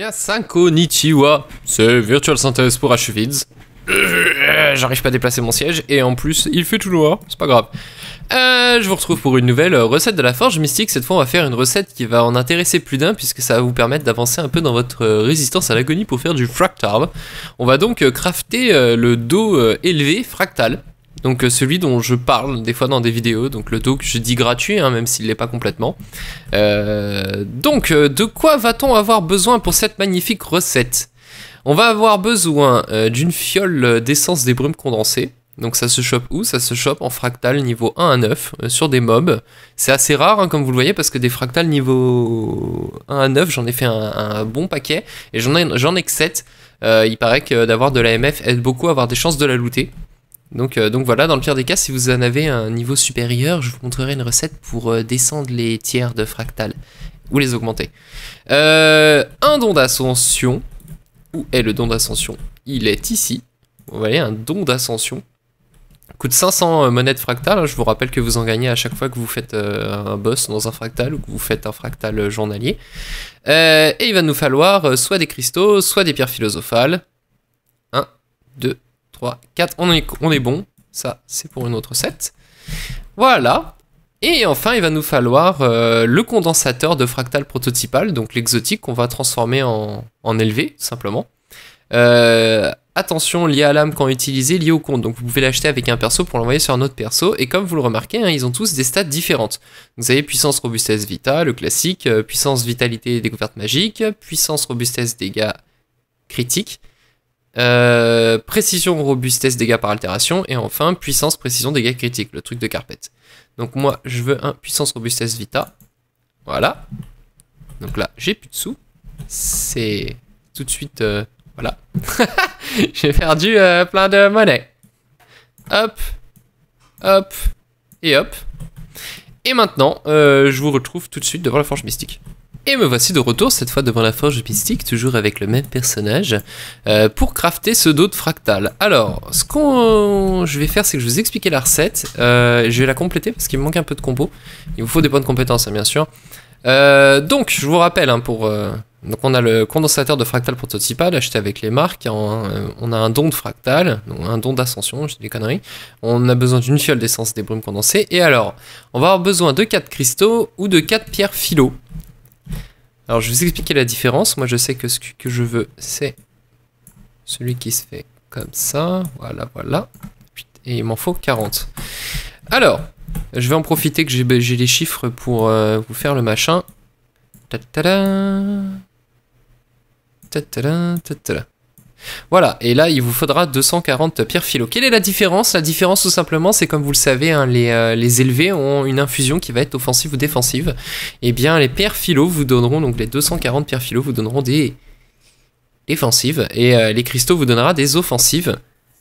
Minasan konnichiwa, c'est Virtual Synthèse pour HVids. J'arrive pas à déplacer mon siège et en plus il fait tout noir, c'est pas grave. Je vous retrouve pour une nouvelle recette de la Forge Mystique. Cette fois on va faire une recette qui va en intéresser plus d'un puisque ça va vous permettre d'avancer un peu dans votre résistance à l'agonie pour faire du fractal. On va donc crafter le dos élevé fractal. Donc celui dont je parle des fois dans des vidéos, donc le dos que je dis gratuit, hein, même s'il l'est pas complètement. De quoi va-t-on avoir besoin pour cette magnifique recette? On va avoir besoin d'une fiole d'essence des brumes condensées. Donc ça se chope où? Ça se chope en fractal niveau 1 à 9 sur des mobs. C'est assez rare hein, comme vous le voyez parce que des fractals niveau 1 à 9 j'en ai fait un bon paquet et j'en ai que 7. Il paraît que d'avoir de l'AMF aide beaucoup à avoir des chances de la looter. Donc voilà, dans le pire des cas, si vous en avez un niveau supérieur, je vous montrerai une recette pour descendre les tiers de fractal ou les augmenter. Un don d'ascension. Où est le don d'ascension? Il est ici. Vous voyez, un don d'ascension. Coûte 500 monettes fractales. Je vous rappelle que vous en gagnez à chaque fois que vous faites un boss dans un fractal ou que vous faites un fractal journalier. Et il va nous falloir soit des cristaux, soit des pierres philosophales. 1, 2, 3, 4. On est bon. Ça, c'est pour une autre recette. Voilà. Et enfin, il va nous falloir le condensateur de fractal prototypal, donc l'exotique qu'on va transformer en élevé, simplement. Attention, lié à l'âme quand utilisé, lié au compte. Donc vous pouvez l'acheter avec un perso pour l'envoyer sur un autre perso. Et comme vous le remarquez, hein, ils ont tous des stats différentes. Vous avez puissance, robustesse, vita, le classique, puissance, vitalité, découverte magique, puissance, robustesse, dégâts critiques, précision, robustesse, dégâts par altération, et enfin puissance, précision, dégâts critiques, le truc de carpette. Donc moi je veux un puissance, robustesse, vita. Voilà. Donc là j'ai plus de sous. C'est tout de suite voilà. J'ai perdu plein de monnaie. Hop, hop et hop. Et maintenant je vous retrouve tout de suite devant la Forge Mystique. Et me voici de retour, cette fois devant la Forge Mystique, toujours avec le même personnage, pour crafter ce dos de fractal. Alors, ce que je vais faire, c'est que je vais vous expliquer la recette. Je vais la compléter parce qu'il me manque un peu de compos. Il vous faut des points de compétence, hein, bien sûr. Donc, je vous rappelle, hein, donc on a le condensateur de fractal prototypal acheté avec les marques. On a un don de fractal, donc un don d'ascension, je dis des conneries. On a besoin d'une fiole d'essence des brumes condensées. Et alors, on va avoir besoin de 4 cristaux ou de 4 pierres philo. Alors je vais vous expliquer la différence. Moi je sais que ce que je veux c'est celui qui se fait comme ça. Voilà, voilà. Et il m'en faut 40. Alors, je vais en profiter que j'ai les chiffres pour vous faire le machin. Ta-ta-da. Ta-ta-da, ta-ta-da. Voilà, et là il vous faudra 240 pierres philo. Quelle est la différence? La différence tout simplement c'est comme vous le savez, hein, les élevés ont une infusion qui va être offensive ou défensive. Et bien les pierres philo vous donneront, donc les 240 pierres philo vous donneront des défensives. Et les cristaux vous donnera des offensives.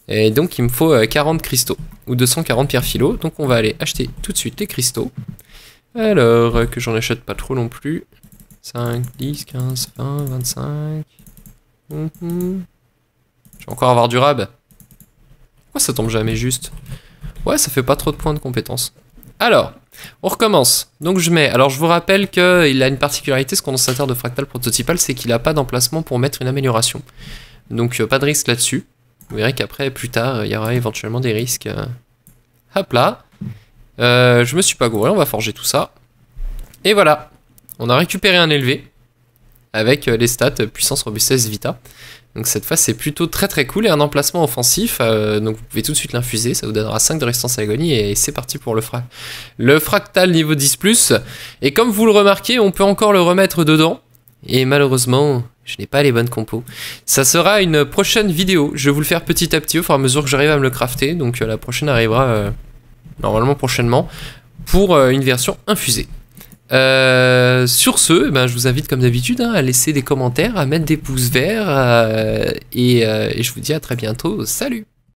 Et donc il me faut 40 cristaux ou 240 pierres philo. Donc on va aller acheter tout de suite les cristaux. Alors que j'en achète pas trop non plus. 5, 10, 15, 20, 25... Je vais encore avoir du rab. Pourquoi ça tombe jamais juste? Ouais, ça fait pas trop de points de compétence. Alors, on recommence. Donc je mets... Alors je vous rappelle qu'il a une particularité, ce condensateur de fractal prototypal, c'est qu'il n'a pas d'emplacement pour mettre une amélioration. Donc pas de risque là-dessus. Vous verrez qu'après, plus tard, il y aura éventuellement des risques. Hop là. Je me suis pas gouré, on va forger tout ça. Et voilà. On a récupéré un élevé. Avec les stats puissance, robustesse, vita. Donc cette fois c'est plutôt très très cool et un emplacement offensif, donc vous pouvez tout de suite l'infuser, ça vous donnera 5 de résistance à l'agonie et c'est parti pour le fractal niveau 10+. Et comme vous le remarquez, on peut encore le remettre dedans, et malheureusement je n'ai pas les bonnes compos. Ça sera une prochaine vidéo, je vais vous le faire petit à petit au fur et à mesure que j'arrive à me le crafter, donc la prochaine arrivera normalement prochainement pour une version infusée. Sur ce, ben, je vous invite comme d'habitude hein, à laisser des commentaires, à mettre des pouces verts et je vous dis à très bientôt, salut!